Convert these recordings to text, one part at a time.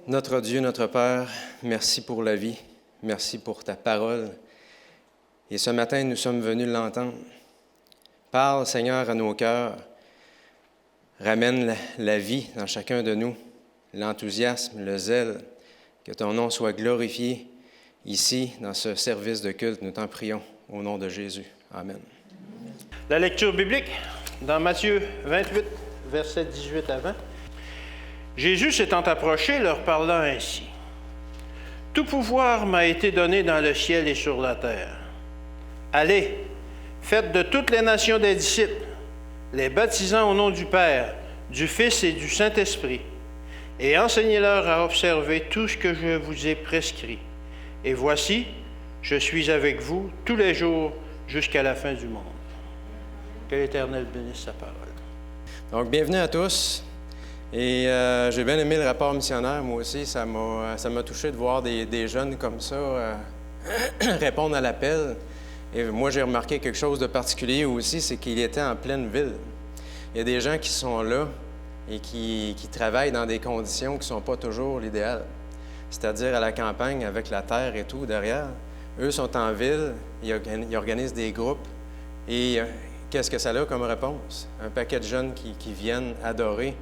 Notre Dieu, notre Père, merci pour la vie, merci pour ta parole. Et ce matin, nous sommes venus l'entendre. Parle, Seigneur, à nos cœurs. Ramène la vie dans chacun de nous, l'enthousiasme, le zèle. Que ton nom soit glorifié ici, dans ce service de culte. Nous t'en prions au nom de Jésus. Amen. La lecture biblique, dans Matthieu 28, versets 18 à 20. Jésus s'étant approché, leur parla ainsi. « Tout pouvoir m'a été donné dans le ciel et sur la terre. Allez, faites de toutes les nations des disciples, les baptisant au nom du Père, du Fils et du Saint-Esprit, et enseignez-leur à observer tout ce que je vous ai prescrit. Et voici, je suis avec vous tous les jours jusqu'à la fin du monde. » Que l'Éternel bénisse sa parole. Donc, bienvenue à tous. Et j'ai bien aimé le rapport missionnaire, moi aussi. Ça m'a touché de voir des jeunes comme ça répondre à l'appel. Et moi, j'ai remarqué quelque chose de particulier aussi, c'est qu'il était en pleine ville. Il y a des gens qui sont là et qui travaillent dans des conditions qui ne sont pas toujours l'idéal. C'est-à-dire à la campagne, avec la terre et tout derrière. Eux sont en ville, ils organisent des groupes. Et qu'est-ce que ça a comme réponse? Un paquet de jeunes qui viennent adorer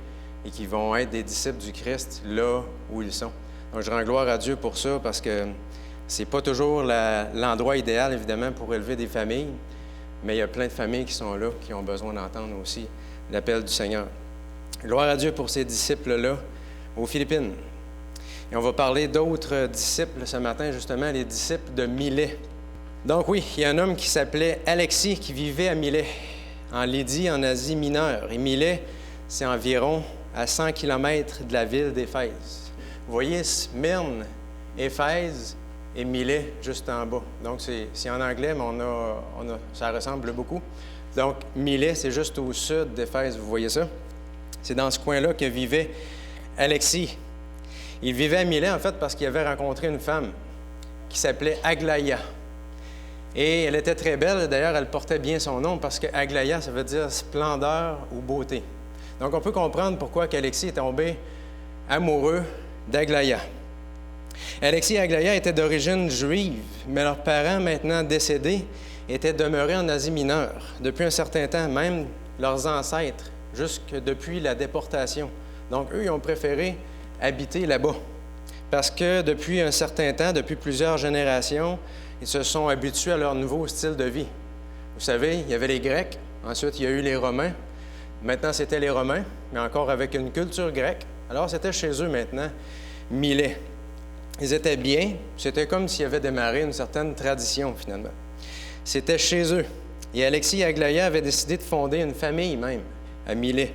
et qui vont être des disciples du Christ là où ils sont. Donc, je rends gloire à Dieu pour ça, parce que c'est pas toujours l'endroit idéal, évidemment, pour élever des familles, mais il y a plein de familles qui sont là, qui ont besoin d'entendre aussi l'appel du Seigneur. Gloire à Dieu pour ces disciples-là aux Philippines. Et on va parler d'autres disciples ce matin, justement, les disciples de Milet. Donc oui, il y a un homme qui s'appelait Alexis, qui vivait à Milet, en Lydie, en Asie mineure. Et Milet, c'est environ à 100 km de la ville d'Éphèse. Vous voyez Smyrne, Éphèse et Milet juste en bas. Donc, c'est en anglais, mais ça ressemble beaucoup. Donc, Milet, c'est juste au sud d'Éphèse, vous voyez ça? C'est dans ce coin-là que vivait Alexis. Il vivait à Milet, en fait, parce qu'il avait rencontré une femme qui s'appelait Aglaïa. Et elle était très belle. D'ailleurs, elle portait bien son nom, parce que Aglaïa, ça veut dire splendeur ou beauté. Donc, on peut comprendre pourquoi Alexis est tombé amoureux d'Aglaïa. Alexis et Aglaïa étaient d'origine juive, mais leurs parents, maintenant décédés, étaient demeurés en Asie mineure depuis un certain temps, même leurs ancêtres, jusque depuis la déportation. Donc, eux, ils ont préféré habiter là-bas, parce que depuis un certain temps, depuis plusieurs générations, ils se sont habitués à leur nouveau style de vie. Vous savez, il y avait les Grecs, ensuite il y a eu les Romains. Maintenant, c'était les Romains, mais encore avec une culture grecque. Alors, c'était chez eux maintenant, Milet. Ils étaient bien. C'était comme s'ils avaient démarré une certaine tradition, finalement. C'était chez eux. Et Alexis et Aglaïa avaient décidé de fonder une famille même, à Milet.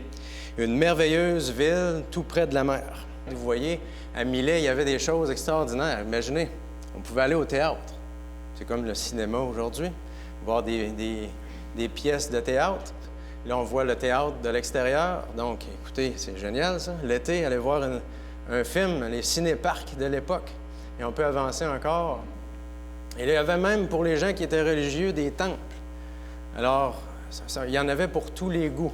Une merveilleuse ville tout près de la mer. Vous voyez, à Milet, il y avait des choses extraordinaires. Imaginez, on pouvait aller au théâtre. C'est comme le cinéma aujourd'hui, voir des pièces de théâtre. Là, on voit le théâtre de l'extérieur. Donc, écoutez, c'est génial, ça. L'été, aller voir un film, les cinéparcs de l'époque. Et on peut avancer encore. Et il y avait même, pour les gens qui étaient religieux, des temples. Alors, il y en avait pour tous les goûts.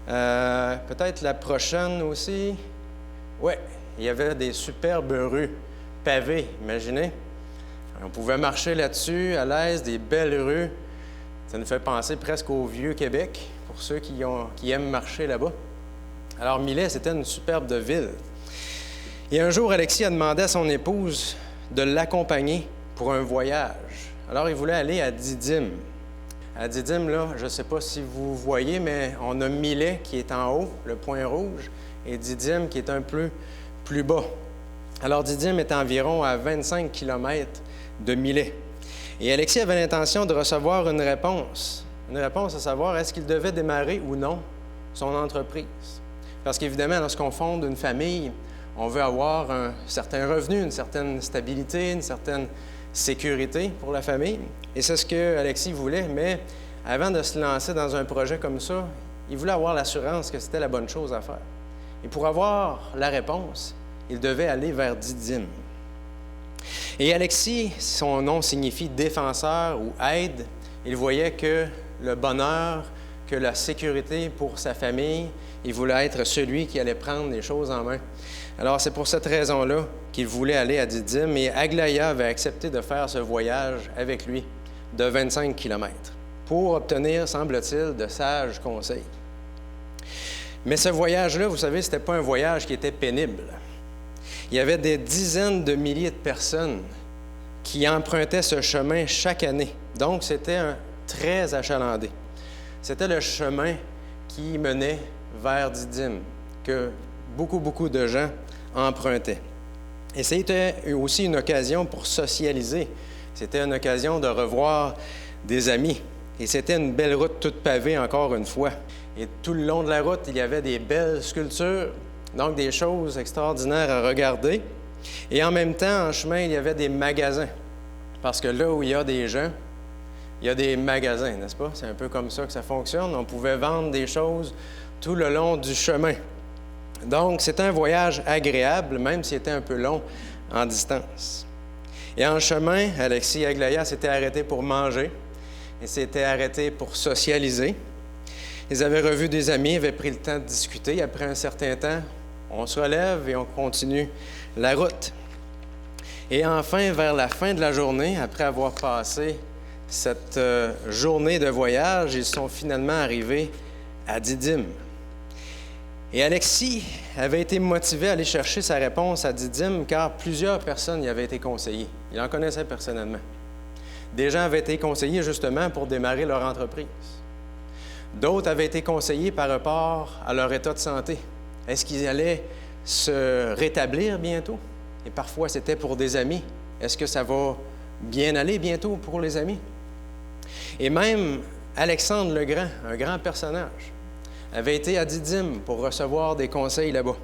Peut-être la prochaine aussi. Oui, il y avait des superbes rues pavées, imaginez. On pouvait marcher là-dessus, à l'aise, des belles rues. Ça nous fait penser presque au vieux Québec, pour ceux qui aiment marcher là-bas. Alors, Milet, c'était une superbe ville. Et un jour, Alexis a demandé à son épouse de l'accompagner pour un voyage. Alors, il voulait aller à Didyme. À Didyme, là, je ne sais pas si vous voyez, mais on a Milet qui est en haut, le point rouge, et Didyme qui est un peu plus bas. Alors, Didyme est environ à 25 km de Milet. Et Alexis avait l'intention de recevoir une réponse à savoir est-ce qu'il devait démarrer ou non son entreprise. Parce qu'évidemment, lorsqu'on fonde une famille, on veut avoir un certain revenu, une certaine stabilité, une certaine sécurité pour la famille. Et c'est ce que Alexis voulait, mais avant de se lancer dans un projet comme ça, il voulait avoir l'assurance que c'était la bonne chose à faire. Et pour avoir la réponse, il devait aller vers Didyme. Et Alexis, son nom signifie défenseur ou aide. Il voyait que le bonheur, que la sécurité pour sa famille, il voulait être celui qui allait prendre les choses en main. Alors, c'est pour cette raison-là qu'il voulait aller à Didyme et Aglaïa avait accepté de faire ce voyage avec lui de 25 kilomètres pour obtenir, semble-t-il, de sages conseils. Mais ce voyage-là, vous savez, ce n'était pas un voyage qui était pénible. Il y avait des dizaines de milliers de personnes qui empruntaient ce chemin chaque année. Donc, c'était très achalandé. C'était le chemin qui menait vers Didyme, que beaucoup de gens empruntaient. Et c'était aussi une occasion pour socialiser. C'était une occasion de revoir des amis. Et c'était une belle route toute pavée, encore une fois. Et tout le long de la route, il y avait des belles sculptures, donc des choses extraordinaires à regarder. Et en même temps, en chemin, il y avait des magasins. Parce que là où il y a des gens, il y a des magasins, n'est-ce pas? C'est un peu comme ça que ça fonctionne. On pouvait vendre des choses tout le long du chemin. Donc, c'était un voyage agréable, même s'il était un peu long en distance. Et en chemin, Alexis et Aglaïa s'étaient arrêtés pour manger et s'étaient arrêtés pour socialiser. Ils avaient revu des amis, avaient pris le temps de discuter. Après un certain temps, on se relève et on continue la route. Et enfin, vers la fin de la journée, après avoir passé cette journée de voyage, ils sont finalement arrivés à Didyme. Et Alexis avait été motivé à aller chercher sa réponse à Didyme car plusieurs personnes y avaient été conseillées. Il en connaissait personnellement. Des gens avaient été conseillés justement pour démarrer leur entreprise. D'autres avaient été conseillés par rapport à leur état de santé. Est-ce qu'ils allaient se rétablir bientôt? Et parfois, c'était pour des amis. Est-ce que ça va bien aller bientôt pour les amis? Et même Alexandre le Grand, un grand personnage, avait été à Didyme pour recevoir des conseils là-bas.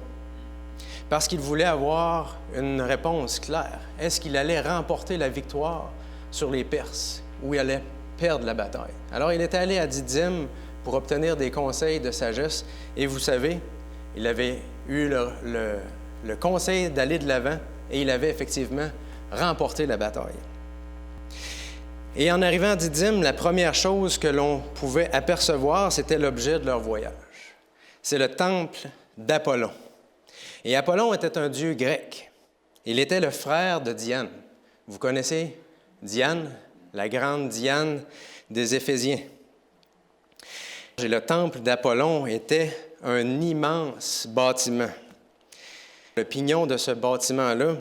Parce qu'il voulait avoir une réponse claire. Est-ce qu'il allait remporter la victoire sur les Perses ou il allait perdre la bataille? Alors, il était allé à Didyme pour obtenir des conseils de sagesse. Et vous savez, il avait eu le conseil d'aller de l'avant et il avait effectivement remporté la bataille. Et en arrivant à Didyme, la première chose que l'on pouvait apercevoir, c'était l'objet de leur voyage. C'est le temple d'Apollon. Et Apollon était un dieu grec. Il était le frère de Diane. Vous connaissez Diane, la grande Diane des Éphésiens. Et le temple d'Apollon était un immense bâtiment. Le pignon de ce bâtiment-là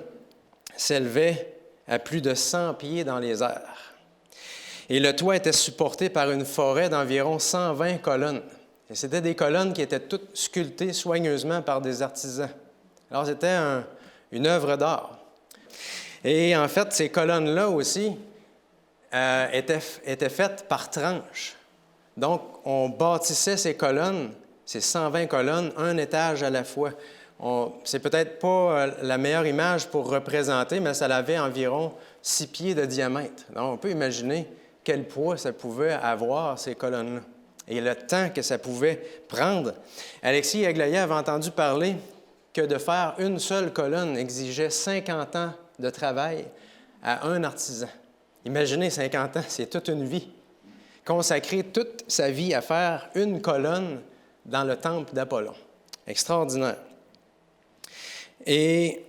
s'élevait à plus de 100 pieds dans les airs. Et le toit était supporté par une forêt d'environ 120 colonnes. Et c'était des colonnes qui étaient toutes sculptées soigneusement par des artisans. Alors, c'était une œuvre d'art. Et en fait, ces colonnes-là aussi étaient faites par tranches. Donc, on bâtissait ces colonnes, ces 120 colonnes, un étage à la fois. C'est peut-être pas la meilleure image pour représenter, mais ça avait environ 6 pieds de diamètre. Donc, on peut imaginer quel poids ça pouvait avoir, ces colonnes-là, et le temps que ça pouvait prendre. Alexis et Aglaïa avaient entendu parler que de faire une seule colonne exigeait 50 ans de travail à un artisan. Imaginez 50 ans, c'est toute une vie. Consacrer toute sa vie à faire une colonne dans le temple d'Apollon. Extraordinaire. Et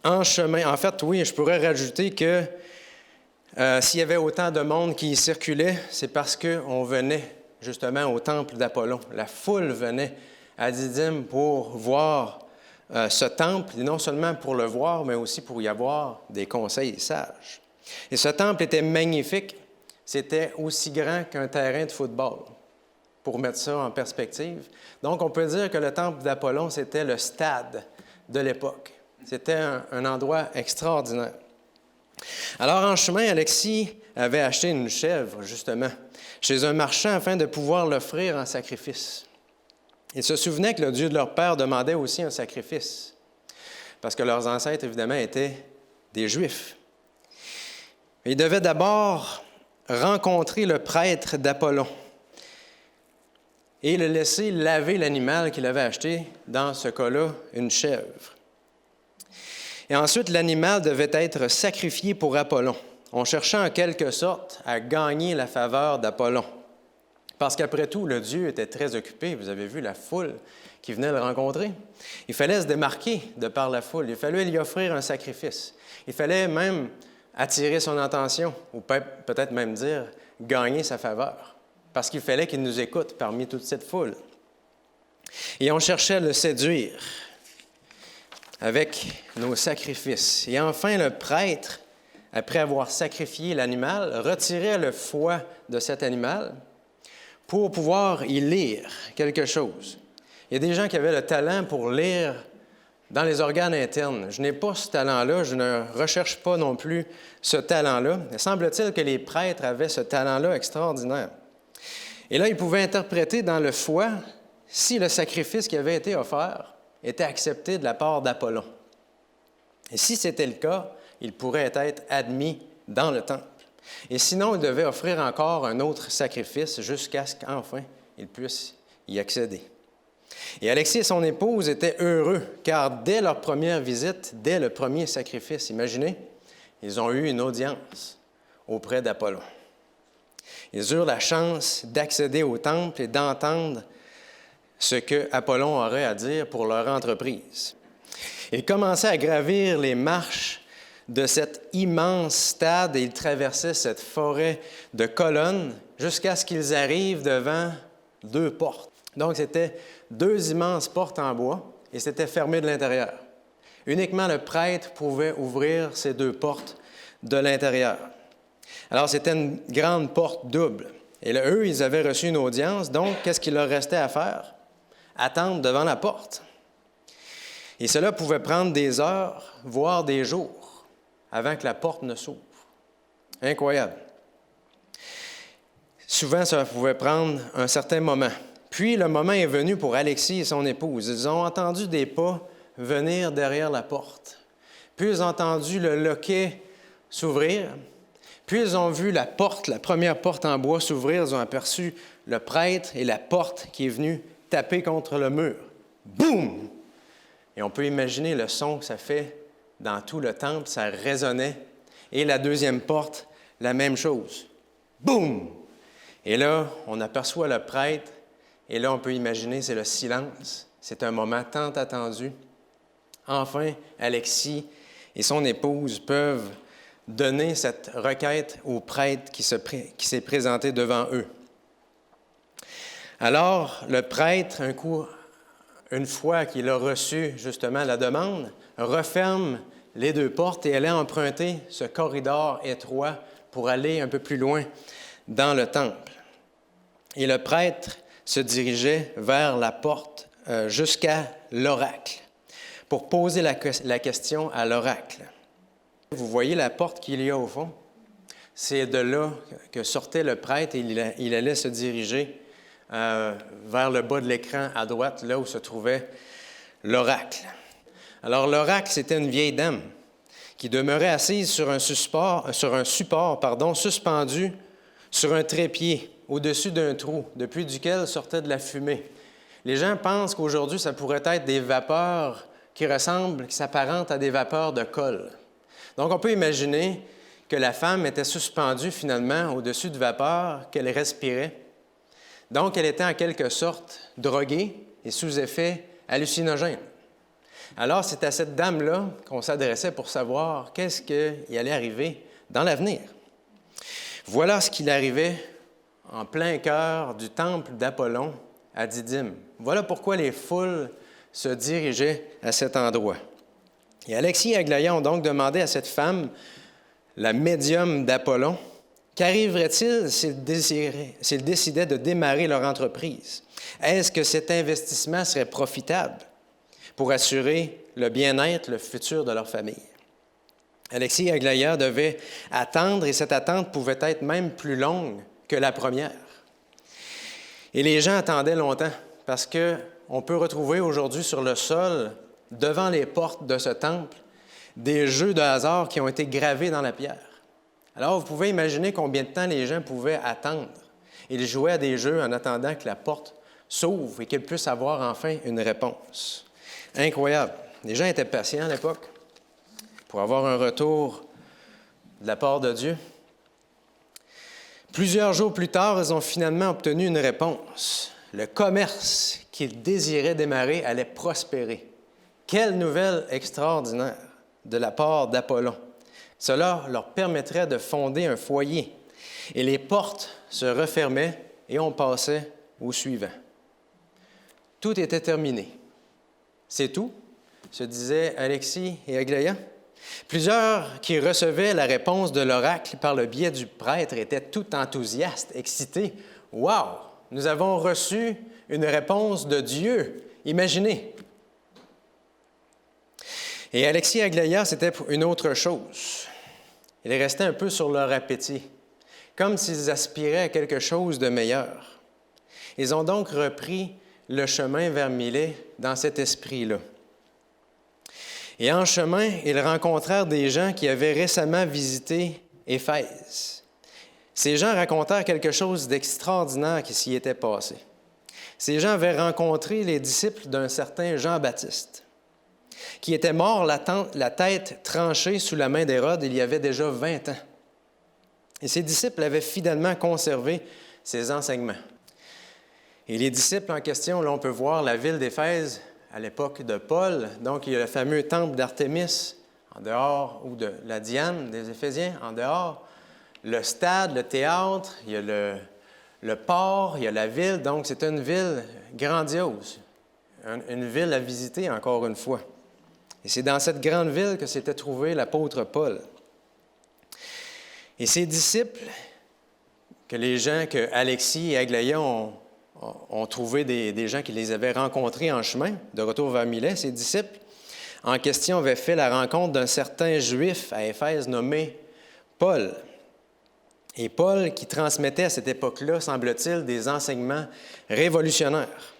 en chemin, en fait, oui, je pourrais rajouter que s'il y avait autant de monde qui circulait, c'est parce qu'on venait justement au temple d'Apollon. La foule venait à Didyme pour voir ce temple, et non seulement pour le voir, mais aussi pour y avoir des conseils sages. Et ce temple était magnifique. C'était aussi grand qu'un terrain de football, pour mettre ça en perspective. Donc, on peut dire que le temple d'Apollon, c'était le stade de l'époque. C'était un endroit extraordinaire. Alors, en chemin, Alexis avait acheté une chèvre, justement, chez un marchand afin de pouvoir l'offrir en sacrifice. Ils se souvenaient que le Dieu de leur père demandait aussi un sacrifice, parce que leurs ancêtres, évidemment, étaient des Juifs. Ils devaient d'abord rencontrer le prêtre d'Apollon et le laisser laver l'animal qu'il avait acheté, dans ce cas-là, une chèvre. Et ensuite, l'animal devait être sacrifié pour Apollon. On cherchait en quelque sorte à gagner la faveur d'Apollon. Parce qu'après tout, le Dieu était très occupé. Vous avez vu la foule qui venait le rencontrer. Il fallait se démarquer de par la foule. Il fallait lui offrir un sacrifice. Il fallait même attirer son attention, ou peut-être même dire gagner sa faveur, parce qu'il fallait qu'il nous écoute parmi toute cette foule. Et on cherchait à le séduire avec nos sacrifices. Et enfin, le prêtre, après avoir sacrifié l'animal, retirait le foie de cet animal pour pouvoir y lire quelque chose. Il y a des gens qui avaient le talent pour lire dans les organes internes. Je n'ai pas ce talent-là, je ne recherche pas non plus ce talent-là. Mais semble-t-il que les prêtres avaient ce talent-là extraordinaire. Et là, ils pouvaient interpréter dans le foie si le sacrifice qui avait été offert était accepté de la part d'Apollon. Et si c'était le cas, il pourrait être admis dans le temple. Et sinon, il devait offrir encore un autre sacrifice jusqu'à ce qu'enfin il puisse y accéder. Et Alexis et son épouse étaient heureux, car dès leur première visite, dès le premier sacrifice, imaginez, ils ont eu une audience auprès d'Apollon. Ils eurent la chance d'accéder au temple et d'entendre ce que Apollon aurait à dire pour leur entreprise. Ils commençaient à gravir les marches de cet immense stade et ils traversaient cette forêt de colonnes jusqu'à ce qu'ils arrivent devant 2 portes. Donc, c'était 2 immenses portes en bois et c'était fermé de l'intérieur. Uniquement le prêtre pouvait ouvrir ces 2 portes de l'intérieur. Alors, c'était une grande porte double. Et là, eux, ils avaient reçu une audience, donc qu'est-ce qu'il leur restait à faire? Attendre devant la porte. Et cela pouvait prendre des heures, voire des jours, avant que la porte ne s'ouvre. Incroyable. Souvent, ça pouvait prendre un certain moment. Puis, le moment est venu pour Alexis et son épouse. Ils ont entendu des pas venir derrière la porte. Puis, ils ont entendu le loquet s'ouvrir. Puis, ils ont vu la porte, la première porte en bois s'ouvrir. Ils ont aperçu le prêtre et la porte qui est venue taper contre le mur. Boum! Et on peut imaginer le son que ça fait dans tout le temple. Ça résonnait. Et la deuxième porte, la même chose. Boum! Et là, on aperçoit le prêtre. Et là, on peut imaginer, c'est le silence. C'est un moment tant attendu. Enfin, Alexis et son épouse peuvent donner cette requête au prêtre qui s'est présenté devant eux. Alors, le prêtre, une fois qu'il a reçu justement la demande, referme les 2 portes et allait emprunter ce corridor étroit pour aller un peu plus loin dans le temple. Et le prêtre se dirigeait vers la porte jusqu'à l'oracle pour poser la question à l'oracle. Vous voyez la porte qu'il y a au fond? C'est de là que sortait le prêtre et il allait se diriger vers le bas de l'écran à droite, là où se trouvait l'oracle. Alors l'oracle, c'était une vieille dame qui demeurait assise sur un support suspendu sur un trépied au-dessus d'un trou, depuis duquel sortait de la fumée. Les gens pensent qu'aujourd'hui, ça pourrait être des vapeurs qui s'apparentent à des vapeurs de colle. Donc, on peut imaginer que la femme était suspendue finalement au-dessus de vapeurs qu'elle respirait. Donc, elle était en quelque sorte droguée et sous effet hallucinogène. Alors, c'est à cette dame-là qu'on s'adressait pour savoir qu'est-ce qui allait arriver dans l'avenir. Voilà ce qu'il arrivait en plein cœur du temple d'Apollon à Didyme. Voilà pourquoi les foules se dirigeaient à cet endroit. Et Alexis et Aglaïa ont donc demandé à cette femme, la médium d'Apollon, qu'arriverait-il s'ils décidaient de démarrer leur entreprise? Est-ce que cet investissement serait profitable pour assurer le bien-être, le futur de leur famille? Alexis et Aglaïa devaient attendre et cette attente pouvait être même plus longue que la première. Et les gens attendaient longtemps parce qu'on peut retrouver aujourd'hui sur le sol, devant les portes de ce temple, des jeux de hasard qui ont été gravés dans la pierre. Alors, vous pouvez imaginer combien de temps les gens pouvaient attendre. Ils jouaient à des jeux en attendant que la porte s'ouvre et qu'ils puissent avoir enfin une réponse. Incroyable. Les gens étaient patients à l'époque pour avoir un retour de la part de Dieu. Plusieurs jours plus tard, ils ont finalement obtenu une réponse. Le commerce qu'ils désiraient démarrer allait prospérer. Quelle nouvelle extraordinaire de la part d'Apollon. Cela leur permettrait de fonder un foyer. Et les portes se refermaient et on passait au suivant. Tout était terminé. C'est tout, se disaient Alexis et Aglaïa. Plusieurs qui recevaient la réponse de l'oracle par le biais du prêtre étaient tout enthousiastes, excités. « Wow! Nous avons reçu une réponse de Dieu. Imaginez! » Et Alexis et Aglaïa, c'était une autre chose. Ils restaient un peu sur leur appétit, comme s'ils aspiraient à quelque chose de meilleur. Ils ont donc repris le chemin vers Milet dans cet esprit-là. Et en chemin, ils rencontrèrent des gens qui avaient récemment visité Éphèse. Ces gens racontèrent quelque chose d'extraordinaire qui s'y était passé. Ces gens avaient rencontré les disciples d'un certain Jean-Baptiste, qui était mort la tête tranchée sous la main d'Hérode il y avait déjà 20 ans. Et ses disciples avaient fidèlement conservé ses enseignements. Et les disciples en question, là, on peut voir la ville d'Éphèse à l'époque de Paul. Donc, il y a le fameux temple d'Artémis en dehors, ou de la Diane des Éphésiens en dehors, le stade, le théâtre, il y a le port, il y a la ville. Donc, c'est une ville grandiose, une ville à visiter encore une fois. Et c'est dans cette grande ville que s'était trouvé l'apôtre Paul. Et ces disciples, que Alexis et Aglaïa ont trouvé des gens qui les avaient rencontrés en chemin, de retour vers Milet, ces disciples en question avaient fait la rencontre d'un certain Juif à Éphèse nommé Paul. Et Paul qui transmettait à cette époque-là, semble-t-il, des enseignements révolutionnaires.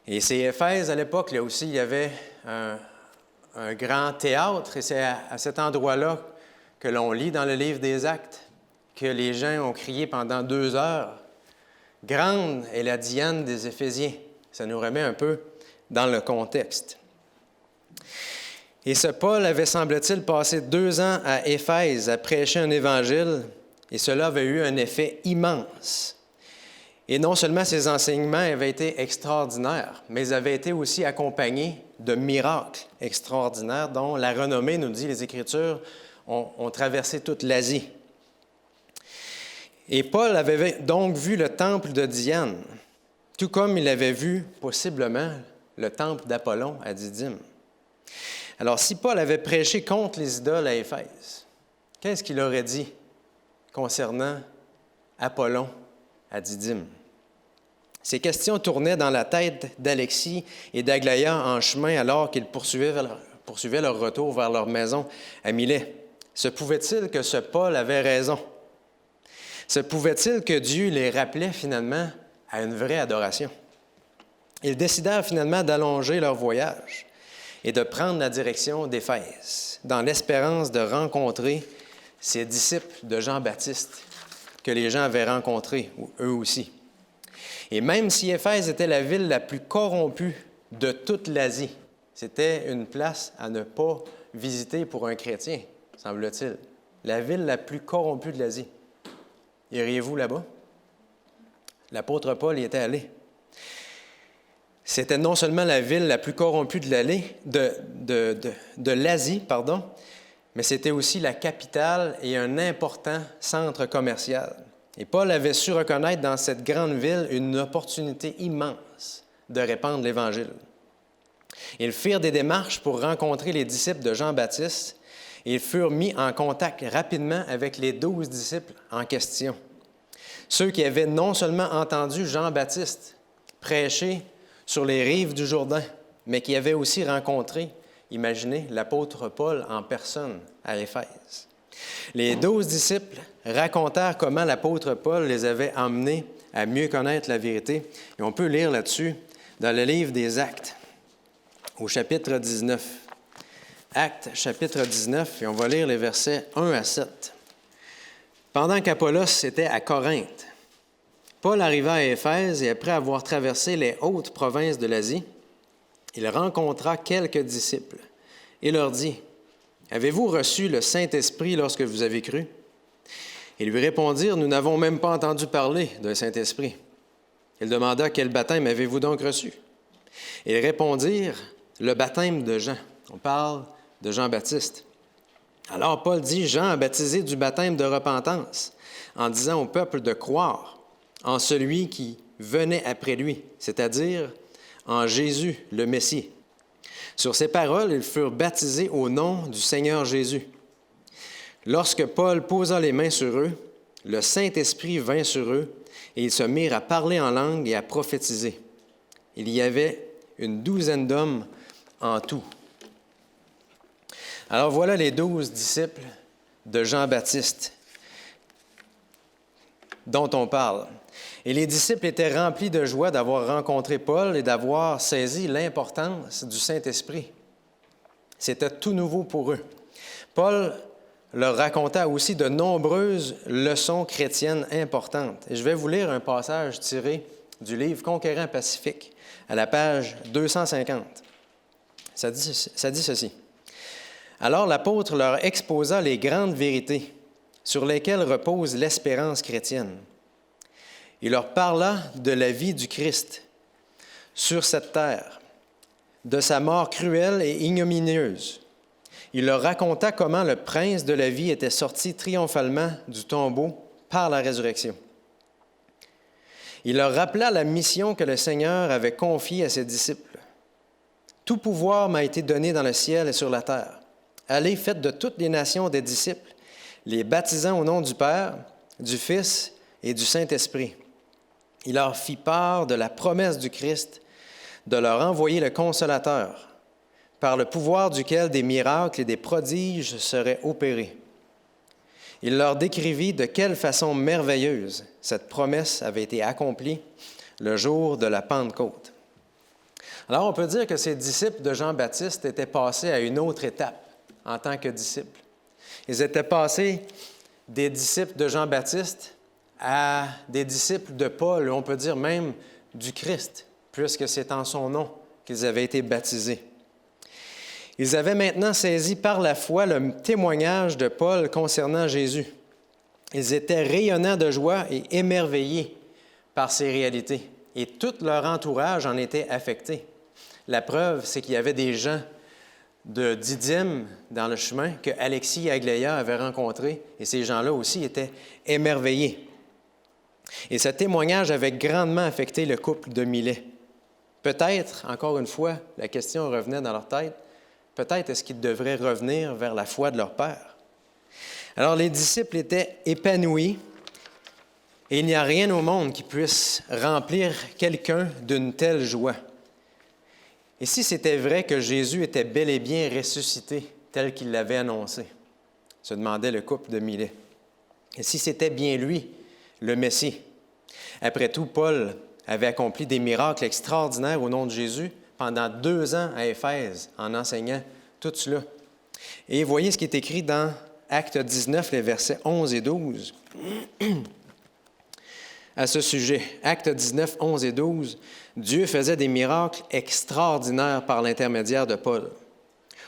Et c'est Éphèse, à l'époque, là aussi, il y avait un grand théâtre, et c'est à cet endroit-là que l'on lit dans le livre des Actes que les gens ont crié pendant 2 heures. Grande est la Diane des Éphésiens. Ça nous remet un peu dans le contexte. Et ce Paul avait, semble-t-il, passé 2 ans à Éphèse à prêcher un évangile, et cela avait eu un effet immense. Et non seulement ses enseignements avaient été extraordinaires, mais ils avaient été aussi accompagnés de miracles extraordinaires dont la renommée, nous dit les Écritures, ont traversé toute l'Asie. Et Paul avait donc vu le temple de Diane, tout comme il avait vu possiblement le temple d'Apollon à Didyme. Alors, si Paul avait prêché contre les idoles à Éphèse, qu'est-ce qu'il aurait dit concernant Apollon à Didyme? Ces questions tournaient dans la tête d'Alexis et d'Aglaïa en chemin alors qu'ils poursuivaient leur retour vers leur maison à Milet. Se pouvait-il que ce Paul avait raison? Se pouvait-il que Dieu les rappelait finalement à une vraie adoration? Ils décidèrent finalement d'allonger leur voyage et de prendre la direction d'Éphèse, dans l'espérance de rencontrer ces disciples de Jean-Baptiste que les gens avaient rencontrés, eux aussi. Et même si Éphèse était la ville la plus corrompue de toute l'Asie, c'était une place à ne pas visiter pour un chrétien, semble-t-il. La ville la plus corrompue de l'Asie. Iriez-vous là-bas? L'apôtre Paul y était allé. C'était non seulement la ville la plus corrompue de l'Asie, mais c'était aussi la capitale et un important centre commercial. Et Paul avait su reconnaître dans cette grande ville une opportunité immense de répandre l'Évangile. Ils firent des démarches pour rencontrer les disciples de Jean-Baptiste et ils furent mis en contact rapidement avec les 12 disciples en question. Ceux qui avaient non seulement entendu Jean-Baptiste prêcher sur les rives du Jourdain, mais qui avaient aussi rencontré, imaginez, l'apôtre Paul en personne à Éphèse. Les 12 disciples racontèrent comment l'apôtre Paul les avait emmenés à mieux connaître la vérité. Et on peut lire là-dessus dans le livre des Actes, au chapitre 19. Actes, chapitre 19, et on va lire les versets 1 à 7. Pendant qu'Apollos était à Corinthe, Paul arriva à Éphèse et après avoir traversé les hautes provinces de l'Asie, il rencontra quelques disciples et leur dit « Avez-vous reçu le Saint-Esprit lorsque vous avez cru? » Ils lui répondirent, « Nous n'avons même pas entendu parler d'un Saint-Esprit. » Il demanda, « Quel baptême avez-vous donc reçu? » Ils répondirent, « Le baptême de Jean. » On parle de Jean-Baptiste. Alors Paul dit, « Jean a baptisé du baptême de repentance, en disant au peuple de croire en celui qui venait après lui, c'est-à-dire en Jésus, le Messie. » Sur ces paroles, ils furent baptisés au nom du Seigneur Jésus. Lorsque Paul posa les mains sur eux, le Saint-Esprit vint sur eux, et ils se mirent à parler en langue et à prophétiser. Il y avait une 12aine d'hommes en tout. Alors voilà les 12 disciples de Jean-Baptiste dont on parle. Et les disciples étaient remplis de joie d'avoir rencontré Paul et d'avoir saisi l'importance du Saint-Esprit. C'était tout nouveau pour eux. Paul leur raconta aussi de nombreuses leçons chrétiennes importantes. Et je vais vous lire un passage tiré du livre Conquérant Pacifique, à la page 250. Ça dit ceci. « Alors l'apôtre leur exposa les grandes vérités sur lesquelles repose l'espérance chrétienne. Il leur parla de la vie du Christ sur cette terre, de sa mort cruelle et ignominieuse. Il leur raconta comment le prince de la vie était sorti triomphalement du tombeau par la résurrection. Il leur rappela la mission que le Seigneur avait confiée à ses disciples. « Tout pouvoir m'a été donné dans le ciel et sur la terre. Allez, faites de toutes les nations des disciples, les baptisant au nom du Père, du Fils et du Saint-Esprit. » Il leur fit part de la promesse du Christ de leur envoyer le Consolateur, par le pouvoir duquel des miracles et des prodiges seraient opérés. Il leur décrivit de quelle façon merveilleuse cette promesse avait été accomplie le jour de la Pentecôte. Alors, on peut dire que ces disciples de Jean-Baptiste étaient passés à une autre étape en tant que disciples. Ils étaient passés des disciples de Jean-Baptiste à des disciples de Paul, on peut dire même du Christ, puisque c'est en son nom qu'ils avaient été baptisés. Ils avaient maintenant saisi par la foi le témoignage de Paul concernant Jésus. Ils étaient rayonnants de joie et émerveillés par ces réalités, et tout leur entourage en était affecté. La preuve, c'est qu'il y avait des gens de Didyme dans le chemin que Alexis et Aglaïa avaient rencontrés, et ces gens-là aussi étaient émerveillés. Et ce témoignage avait grandement affecté le couple de Milet. Peut-être, encore une fois, la question revenait dans leur tête, peut-être est-ce qu'ils devraient revenir vers la foi de leur père. Alors les disciples étaient épanouis, et il n'y a rien au monde qui puisse remplir quelqu'un d'une telle joie. Et si c'était vrai que Jésus était bel et bien ressuscité, tel qu'il l'avait annoncé, se demandait le couple de Milet. Et si c'était bien lui, le Messie. Après tout, Paul avait accompli des miracles extraordinaires au nom de Jésus pendant 2 ans à Éphèse, en enseignant tout cela. Et voyez ce qui est écrit dans Actes 19, les versets 11 et 12. À ce sujet, Actes 19, 11 et 12, Dieu faisait des miracles extraordinaires par l'intermédiaire de Paul,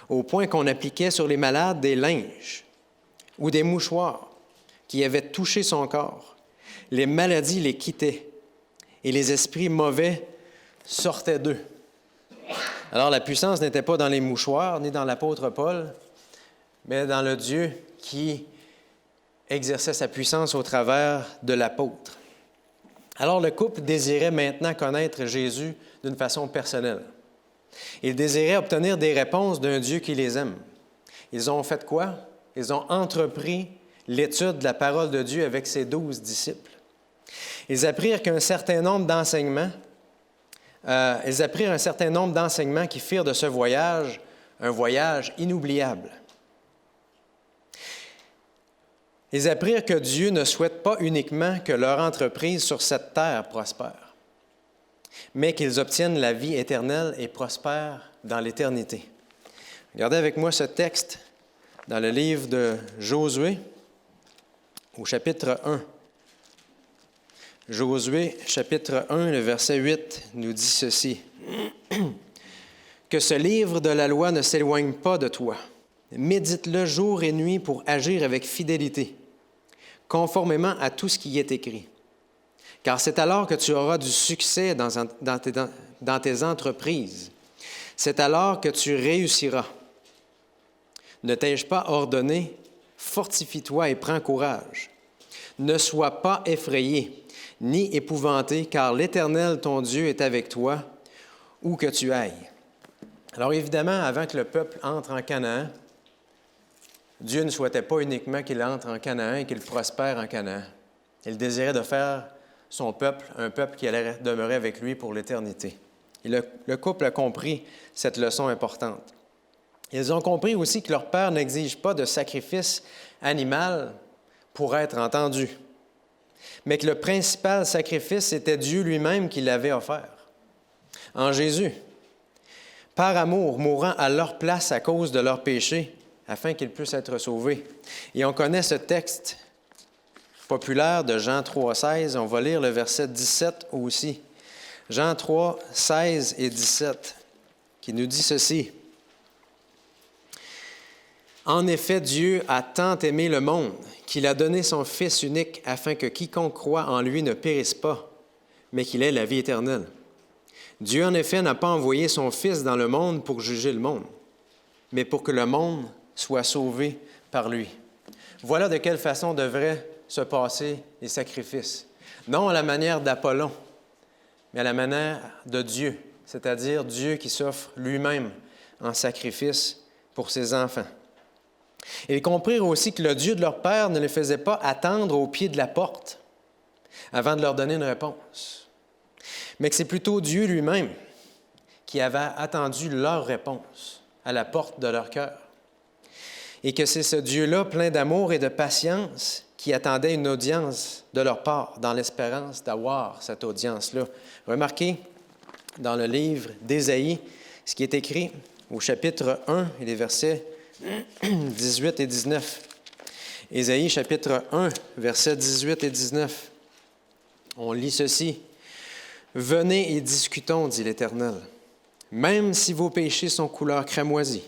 au point qu'on appliquait sur les malades des linges ou des mouchoirs qui avaient touché son corps. Les maladies les quittaient et les esprits mauvais sortaient d'eux. Alors la puissance n'était pas dans les mouchoirs ni dans l'apôtre Paul, mais dans le Dieu qui exerçait sa puissance au travers de l'apôtre. Alors le couple désirait maintenant connaître Jésus d'une façon personnelle. Ils désiraient obtenir des réponses d'un Dieu qui les aime. Ils ont fait quoi? Ils ont entrepris l'étude de la parole de Dieu avec ses 12 disciples. Ils apprirent un certain nombre d'enseignements qui firent de ce voyage un voyage inoubliable. Ils apprirent que Dieu ne souhaite pas uniquement que leur entreprise sur cette terre prospère, mais qu'ils obtiennent la vie éternelle et prospèrent dans l'éternité. Regardez avec moi ce texte dans le livre de Josué, au chapitre 1. Josué, chapitre 1, le verset 8, nous dit ceci. « Que ce livre de la loi ne s'éloigne pas de toi. Médite-le jour et nuit pour agir avec fidélité, conformément à tout ce qui y est écrit. Car c'est alors que tu auras du succès dans tes entreprises. C'est alors que tu réussiras. Ne t'ai-je pas ordonné? Fortifie-toi et prends courage. Ne sois pas effrayé, ni épouvanté, car l'Éternel, ton Dieu, est avec toi, où que tu ailles. Alors évidemment, avant que le peuple entre en Canaan, Dieu ne souhaitait pas uniquement qu'il entre en Canaan et qu'il prospère en Canaan. Il désirait de faire son peuple un peuple qui allait demeurer avec lui pour l'éternité. Et le couple a compris cette leçon importante. Ils ont compris aussi que leur père n'exige pas de sacrifice animal pour être entendu, mais que le principal sacrifice était Dieu lui-même qui l'avait offert. En Jésus, par amour, mourant à leur place à cause de leurs péchés, afin qu'ils puissent être sauvés. Et on connaît ce texte populaire de Jean 3, 16. On va lire le verset 17 aussi. Jean 3, 16 et 17, qui nous dit ceci. « En effet, Dieu a tant aimé le monde qu'il a donné son Fils unique afin que quiconque croit en lui ne périsse pas, mais qu'il ait la vie éternelle. Dieu, en effet, n'a pas envoyé son Fils dans le monde pour juger le monde, mais pour que le monde soit sauvé par lui. » Voilà de quelle façon devraient se passer les sacrifices. Non à la manière d'Apollon, mais à la manière de Dieu, c'est-à-dire Dieu qui s'offre lui-même en sacrifice pour ses enfants. Et ils comprirent aussi que le Dieu de leur père ne les faisait pas attendre au pied de la porte avant de leur donner une réponse, mais que c'est plutôt Dieu lui-même qui avait attendu leur réponse à la porte de leur cœur. Et que c'est ce Dieu-là, plein d'amour et de patience, qui attendait une audience de leur part, dans l'espérance d'avoir cette audience-là. Remarquez dans le livre d'Ésaïe, ce qui est écrit au chapitre 1 et les versets 18 et 19. Ésaïe, chapitre 1, versets 18 et 19. On lit ceci. « Venez et discutons, dit l'Éternel. Même si vos péchés sont couleur cramoisie,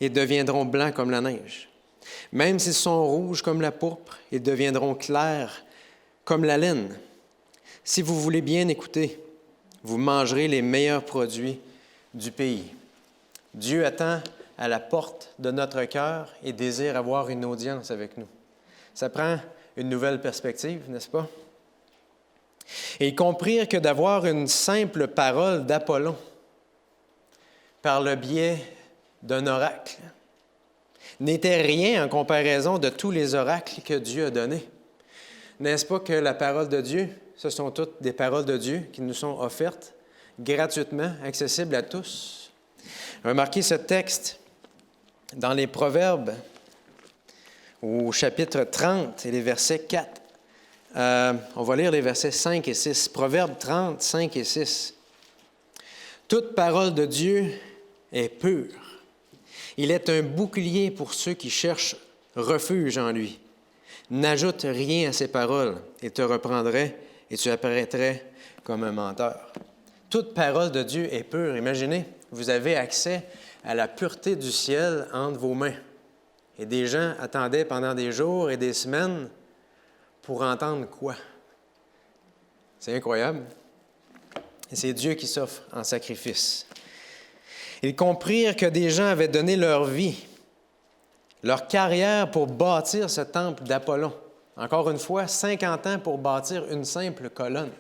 ils deviendront blancs comme la neige. Même s'ils sont rouges comme la pourpre, ils deviendront clairs comme la laine. Si vous voulez bien écouter, vous mangerez les meilleurs produits du pays. » Dieu attend à la porte de notre cœur et désire avoir une audience avec nous. Ça prend une nouvelle perspective, n'est-ce pas? Et ils comprirent que d'avoir une simple parole d'Apollon par le biais d'un oracle n'était rien en comparaison de tous les oracles que Dieu a donnés. N'est-ce pas que la parole de Dieu, ce sont toutes des paroles de Dieu qui nous sont offertes gratuitement, accessibles à tous? Remarquez ce texte dans les Proverbes, au chapitre 30 et les versets 4. On va lire les versets 5 et 6. Proverbes 30, 5 et 6. « Toute parole de Dieu est pure. Il est un bouclier pour ceux qui cherchent refuge en lui. N'ajoute rien à ses paroles, il te reprendrait et tu apparaîtrais comme un menteur. » Toute parole de Dieu est pure. Imaginez, vous avez accès à la pureté du ciel entre vos mains. Et des gens attendaient pendant des jours et des semaines pour entendre quoi? C'est incroyable. Et c'est Dieu qui s'offre en sacrifice. Ils comprirent que des gens avaient donné leur vie, leur carrière pour bâtir ce temple d'Apollon. Encore une fois, 50 ans pour bâtir une simple colonne.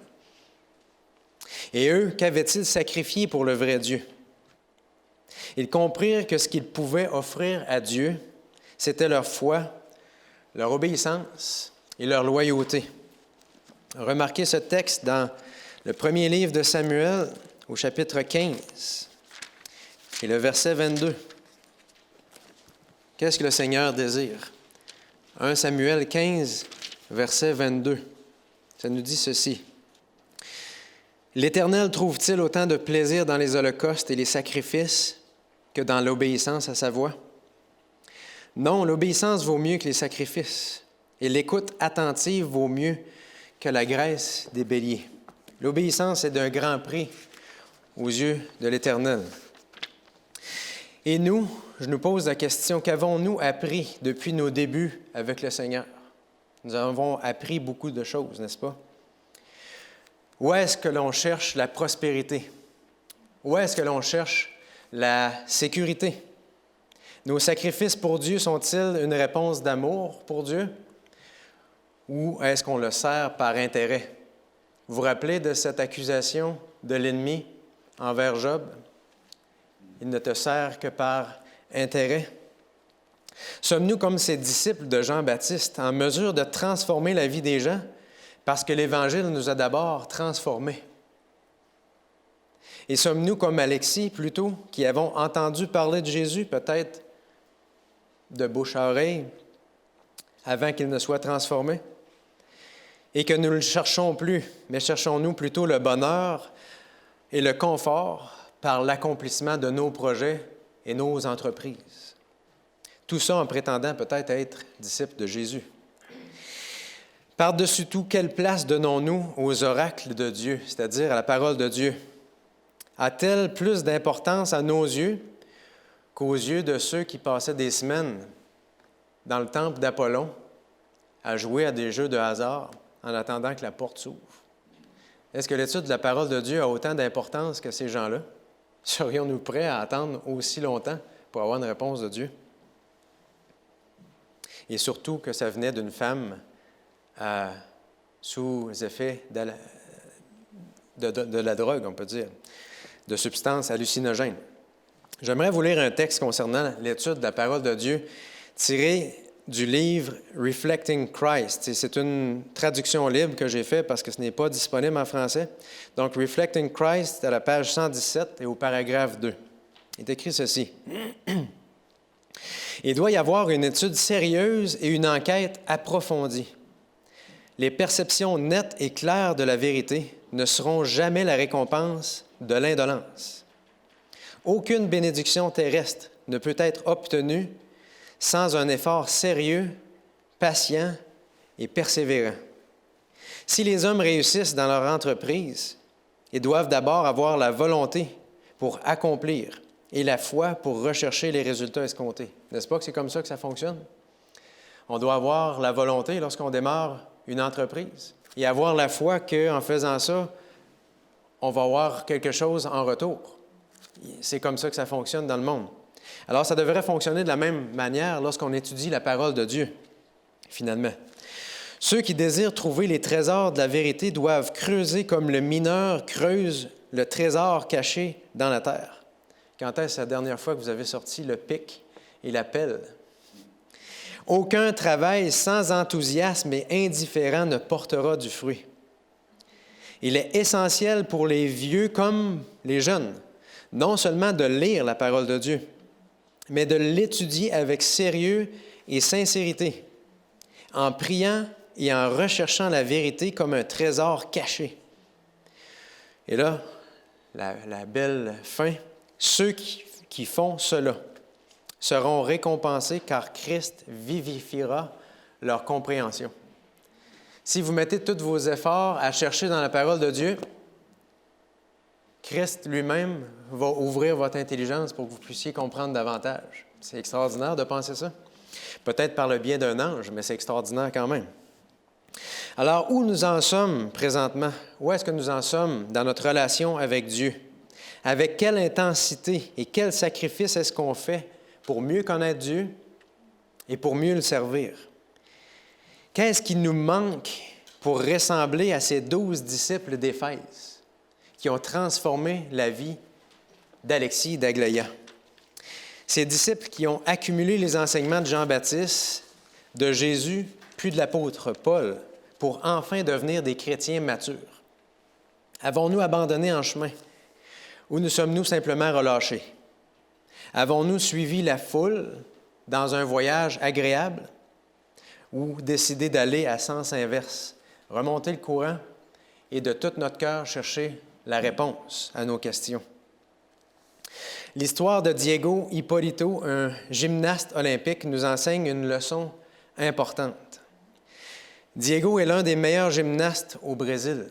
Et eux, qu'avaient-ils sacrifié pour le vrai Dieu? Ils comprirent que ce qu'ils pouvaient offrir à Dieu, c'était leur foi, leur obéissance et leur loyauté. Remarquez ce texte dans le premier livre de Samuel, au chapitre 15, et le verset 22. Qu'est-ce que le Seigneur désire? 1 Samuel 15, verset 22. Ça nous dit ceci. « L'Éternel trouve-t-il autant de plaisir dans les holocaustes et les sacrifices que dans l'obéissance à sa voix? Non, l'obéissance vaut mieux que les sacrifices, et l'écoute attentive vaut mieux que la graisse des béliers. L'obéissance est d'un grand prix aux yeux de l'Éternel. » Et nous, je nous pose la question, qu'avons-nous appris depuis nos débuts avec le Seigneur? Nous avons appris beaucoup de choses, n'est-ce pas? Où est-ce que l'on cherche la prospérité? Où est-ce que l'on cherche la sécurité? Nos sacrifices pour Dieu sont-ils une réponse d'amour pour Dieu? Ou est-ce qu'on le sert par intérêt? Vous vous rappelez de cette accusation de l'ennemi envers Job? Il ne te sert que par intérêt. Sommes-nous comme ces disciples de Jean-Baptiste, en mesure de transformer la vie des gens parce que l'Évangile nous a d'abord transformés? Et sommes-nous comme Alexis, plutôt, qui avons entendu parler de Jésus, peut-être de bouche à oreille, avant qu'il ne soit transformé? Et que nous ne le cherchons plus, mais cherchons-nous plutôt le bonheur et le confort par l'accomplissement de nos projets et nos entreprises? Tout ça en prétendant peut-être être disciples de Jésus. Par-dessus tout, quelle place donnons-nous aux oracles de Dieu, c'est-à-dire à la parole de Dieu? A-t-elle plus d'importance à nos yeux qu'aux yeux de ceux qui passaient des semaines dans le temple d'Apollon à jouer à des jeux de hasard en attendant que la porte s'ouvre? Est-ce que l'étude de la parole de Dieu a autant d'importance que ces gens-là? Serions-nous prêts à attendre aussi longtemps pour avoir une réponse de Dieu? Et surtout que ça venait d'une femme sous effet de la drogue, on peut dire, de substances hallucinogènes. J'aimerais vous lire un texte concernant l'étude de la parole de Dieu tiré du livre Reflecting Christ. Et c'est une traduction libre que j'ai faite parce que ce n'est pas disponible en français. Donc, Reflecting Christ, à la page 117 et au paragraphe 2. Il est écrit ceci. Il doit y avoir une étude sérieuse et une enquête approfondie. Les perceptions nettes et claires de la vérité ne seront jamais la récompense de l'indolence. Aucune bénédiction terrestre ne peut être obtenue sans un effort sérieux, patient et persévérant. Si les hommes réussissent dans leur entreprise, ils doivent d'abord avoir la volonté pour accomplir et la foi pour rechercher les résultats escomptés. N'est-ce pas que c'est comme ça que ça fonctionne? On doit avoir la volonté lorsqu'on démarre une entreprise et avoir la foi qu'en faisant ça, on va avoir quelque chose en retour. C'est comme ça que ça fonctionne dans le monde. Alors, ça devrait fonctionner de la même manière lorsqu'on étudie la parole de Dieu, finalement. Ceux qui désirent trouver les trésors de la vérité doivent creuser comme le mineur creuse le trésor caché dans la terre. Quand est-ce la dernière fois que vous avez sorti le pic et la pelle? Aucun travail sans enthousiasme et indifférent ne portera du fruit. Il est essentiel pour les vieux comme les jeunes, non seulement de lire la parole de Dieu, mais de l'étudier avec sérieux et sincérité, en priant et en recherchant la vérité comme un trésor caché. Et là, la belle fin, ceux qui font cela seront récompensés car Christ vivifiera leur compréhension. Si vous mettez tous vos efforts à chercher dans la parole de Dieu, Christ lui-même va ouvrir votre intelligence pour que vous puissiez comprendre davantage. C'est extraordinaire de penser ça. Peut-être par le biais d'un ange, mais c'est extraordinaire quand même. Alors, où nous en sommes présentement? Où est-ce que nous en sommes dans notre relation avec Dieu? Avec quelle intensité et quel sacrifice est-ce qu'on fait pour mieux connaître Dieu et pour mieux le servir? Qu'est-ce qui nous manque pour ressembler à ces 12 disciples d'Éphèse qui ont transformé la vie d'Alexis et d'Aglaïa? Ces disciples qui ont accumulé les enseignements de Jean-Baptiste, de Jésus, puis de l'apôtre Paul, pour enfin devenir des chrétiens matures. Avons-nous abandonné en chemin ou nous sommes-nous simplement relâchés? Avons-nous suivi la foule dans un voyage agréable ou décidé d'aller à sens inverse, remonter le courant et de tout notre cœur chercher la réponse à nos questions? L'histoire de Diego Hipólito, un gymnaste olympique, nous enseigne une leçon importante. Diego est l'un des meilleurs gymnastes au Brésil.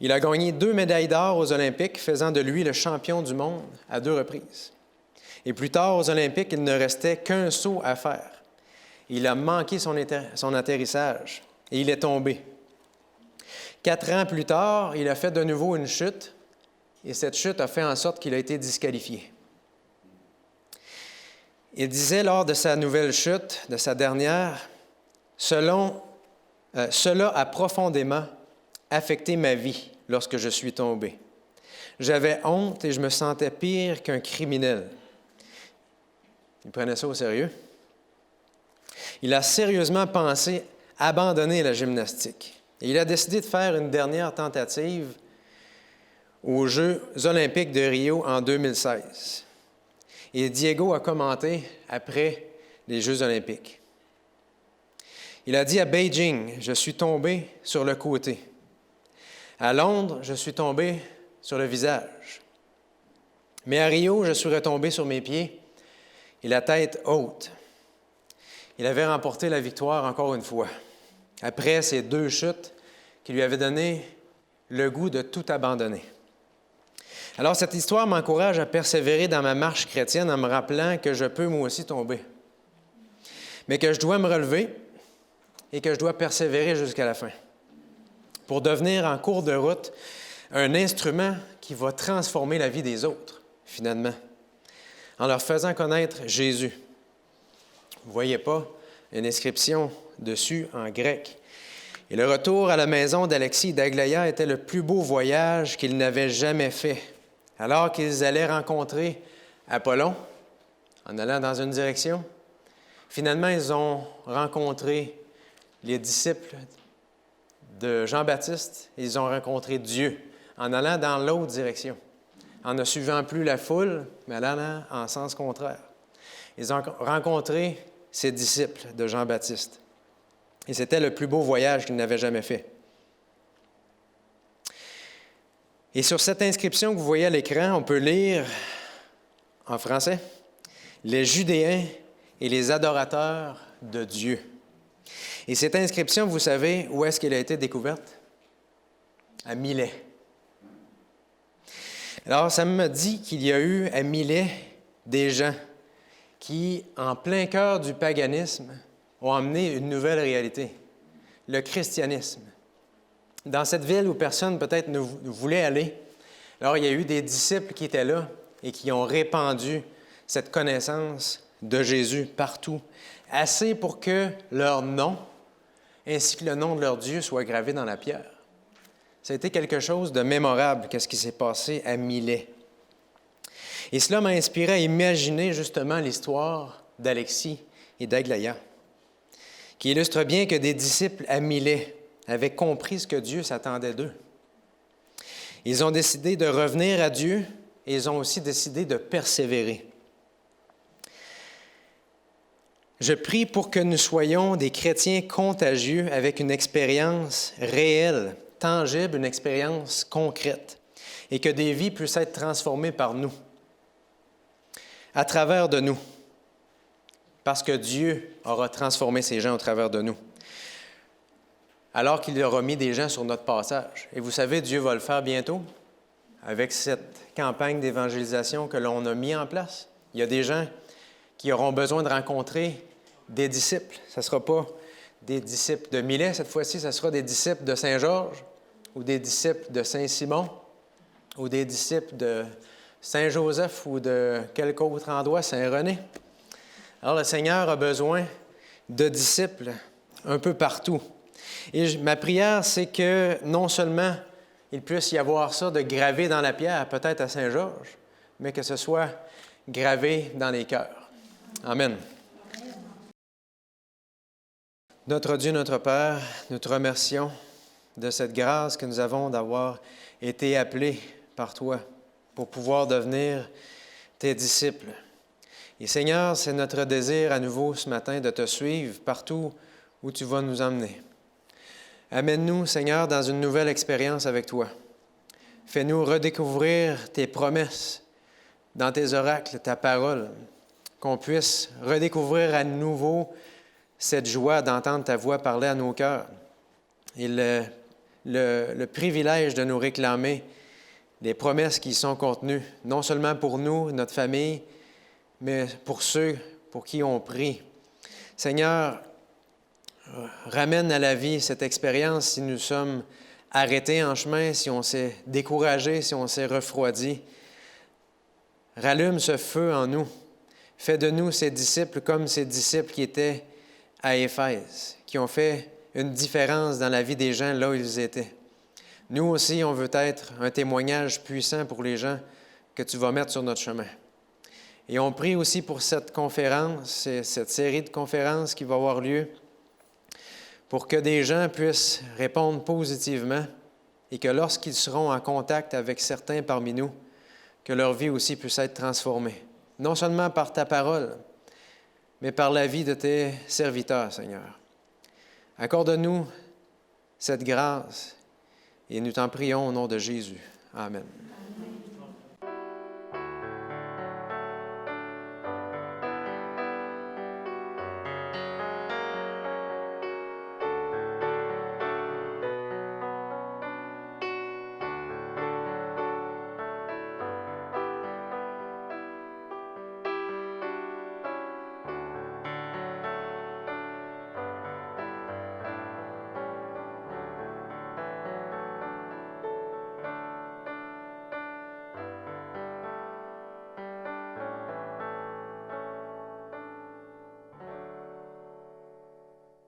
Il a gagné 2 médailles d'or aux Olympiques, faisant de lui le champion du monde à 2 reprises. Et plus tard, aux Olympiques, il ne restait qu'un saut à faire. Il a manqué son atterrissage et il est tombé. 4 ans plus tard, il a fait de nouveau une chute et cette chute a fait en sorte qu'il a été disqualifié. Il disait lors de sa nouvelle chute, de sa dernière, « Cela a profondément affecté ma vie lorsque je suis tombé. J'avais honte et je me sentais pire qu'un criminel. » Il prenait ça au sérieux. Il a sérieusement pensé abandonner la gymnastique. Et il a décidé de faire une dernière tentative aux Jeux olympiques de Rio en 2016. Et Diego a commenté après les Jeux olympiques. Il a dit à Beijing, « Je suis tombé sur le côté. À Londres, je suis tombé sur le visage. Mais à Rio, je suis retombé sur mes pieds et la tête haute. » Il avait remporté la victoire encore une fois, après ces 2 chutes qui lui avaient donné le goût de tout abandonner. Alors, cette histoire m'encourage à persévérer dans ma marche chrétienne en me rappelant que je peux moi aussi tomber, mais que je dois me relever et que je dois persévérer jusqu'à la fin pour devenir en cours de route un instrument qui va transformer la vie des autres, finalement, en leur faisant connaître Jésus. Vous ne voyez pas une inscription dessus en grec. Et le retour à la maison d'Alexis et d'Aglaïa était le plus beau voyage qu'ils n'avaient jamais fait. Alors qu'ils allaient rencontrer Apollon, en allant dans une direction, finalement, ils ont rencontré les disciples de Jean-Baptiste et ils ont rencontré Dieu en allant dans l'autre direction, en ne suivant plus la foule, mais en allant en sens contraire. Ils ont rencontré ces disciples de Jean-Baptiste. Et c'était le plus beau voyage qu'ils n'avaient jamais fait. Et sur cette inscription que vous voyez à l'écran, on peut lire en français « Les Judéens et les adorateurs de Dieu ». Et cette inscription, vous savez où est-ce qu'elle a été découverte? À Milet. Alors, ça me dit qu'il y a eu à Milet des gens qui, en plein cœur du paganisme, ont amené une nouvelle réalité, le christianisme. Dans cette ville où personne peut-être ne voulait aller, alors il y a eu des disciples qui étaient là et qui ont répandu cette connaissance de Jésus partout, assez pour que leur nom, ainsi que le nom de leur Dieu, soit gravé dans la pierre. Ça a été quelque chose de mémorable, qu'est-ce qui s'est passé à Milet. Et cela m'a inspiré à imaginer justement l'histoire d'Alexis et d'Aglaïa, qui illustre bien que des disciples à Milet avaient compris ce que Dieu s'attendait d'eux. Ils ont décidé de revenir à Dieu et ils ont aussi décidé de persévérer. Je prie pour que nous soyons des chrétiens contagieux avec une expérience réelle, tangible, une expérience concrète, et que des vies puissent être transformées par nous, à travers de nous, parce que Dieu aura transformé ces gens au travers de nous, alors qu'il aura mis des gens sur notre passage. Et vous savez, Dieu va le faire bientôt avec cette campagne d'évangélisation que l'on a mis en place. Il y a des gens qui auront besoin de rencontrer des disciples. Ce ne sera pas des disciples de Milet cette fois-ci, ce sera des disciples de Saint-Georges ou des disciples de Saint-Simon ou des disciples de Saint-Joseph ou de quelque autre endroit, Saint-René. Alors, le Seigneur a besoin de disciples un peu partout. Et ma prière, c'est que non seulement il puisse y avoir ça de gravé dans la pierre, peut-être à Saint-Georges, mais que ce soit gravé dans les cœurs. Amen. Notre Dieu, notre Père, nous te remercions de cette grâce que nous avons d'avoir été appelés par toi pour pouvoir devenir tes disciples. Et Seigneur, c'est notre désir à nouveau ce matin de te suivre partout où tu vas nous emmener. Amène-nous, Seigneur, dans une nouvelle expérience avec toi. Fais-nous redécouvrir tes promesses dans tes oracles, ta parole, qu'on puisse redécouvrir à nouveau cette joie d'entendre ta voix parler à nos cœurs et le privilège de nous réclamer des promesses qui y sont contenues, non seulement pour nous, notre famille, mais pour ceux pour qui on prie. Seigneur, ramène à la vie cette expérience si nous sommes arrêtés en chemin, si on s'est découragé, si on s'est refroidi. Rallume ce feu en nous. Fais de nous ces disciples comme ces disciples qui étaient à Éphèse, qui ont fait une différence dans la vie des gens là où ils étaient. Nous aussi, on veut être un témoignage puissant pour les gens que tu vas mettre sur notre chemin. Et on prie aussi pour cette conférence, cette série de conférences qui va avoir lieu, pour que des gens puissent répondre positivement et que lorsqu'ils seront en contact avec certains parmi nous, que leur vie aussi puisse être transformée. Non seulement par ta parole, mais par la vie de tes serviteurs, Seigneur. Accorde-nous cette grâce et nous t'en prions au nom de Jésus. Amen.